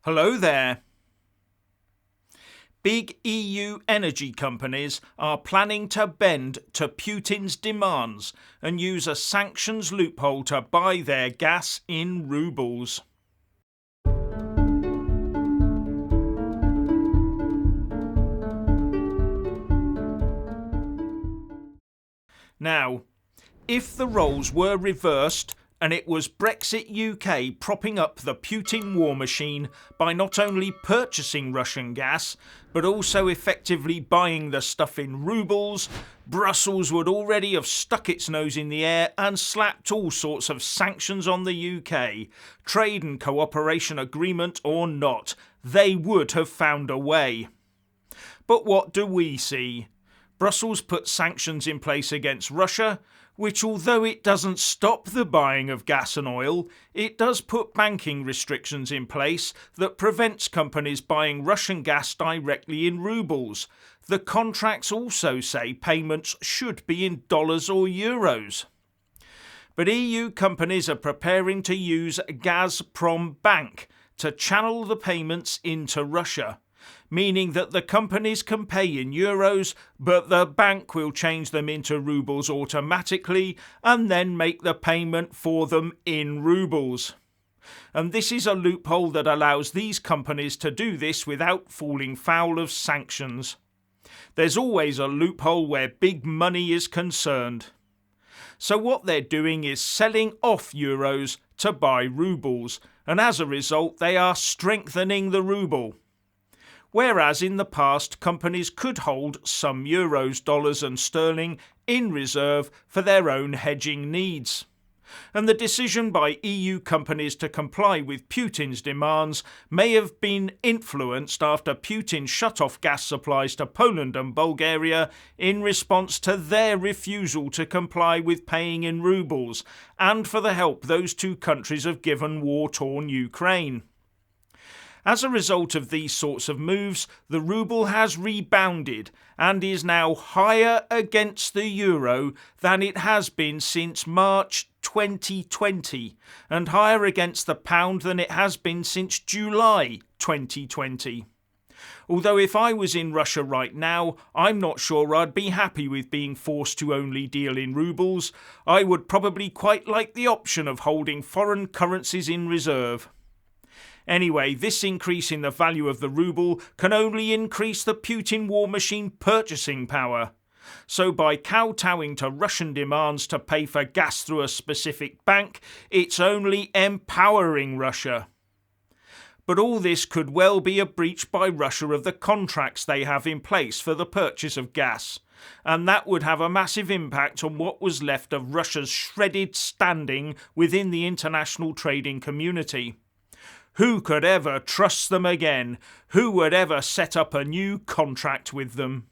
Hello there. Big EU energy companies are planning to bend to Putin's demands and use a sanctions loophole to buy their gas in roubles. Now, if the roles were reversed and it was Brexit UK propping up the Putin war machine by not only purchasing Russian gas, but also effectively buying the stuff in roubles, Brussels would already have stuck its nose in the air and slapped all sorts of sanctions on the UK. Trade and cooperation agreement or not, they would have found a way. But what do we see? Brussels put sanctions in place against Russia, which, although it doesn't stop the buying of gas and oil, it does put banking restrictions in place that prevents companies buying Russian gas directly in roubles. The contracts also say payments should be in dollars or euros. But EU companies are preparing to use Gazprom Bank to channel the payments into Russia, meaning that the companies can pay in euros, but the bank will change them into roubles automatically and then make the payment for them in roubles. And this is a loophole that allows these companies to do this without falling foul of sanctions. There's always a loophole where big money is concerned. So what they're doing is selling off euros to buy roubles, and as a result they are strengthening the ruble. Whereas in the past, companies could hold some euros, dollars and sterling in reserve for their own hedging needs. And the decision by EU companies to comply with Putin's demands may have been influenced after Putin shut off gas supplies to Poland and Bulgaria in response to their refusal to comply with paying in roubles, and for the help those two countries have given war-torn Ukraine. As a result of these sorts of moves, the ruble has rebounded and is now higher against the euro than it has been since March 2020, and higher against the pound than it has been since July 2020. Although if I was in Russia right now, I'm not sure I'd be happy with being forced to only deal in roubles. I would probably quite like the option of holding foreign currencies in reserve. Anyway, this increase in the value of the ruble can only increase the Putin war machine purchasing power. So by kowtowing to Russian demands to pay for gas through a specific bank, it's only empowering Russia. But all this could well be a breach by Russia of the contracts they have in place for the purchase of gas, and that would have a massive impact on what was left of Russia's shredded standing within the international trading community. Who could ever trust them again? Who would ever set up a new contract with them?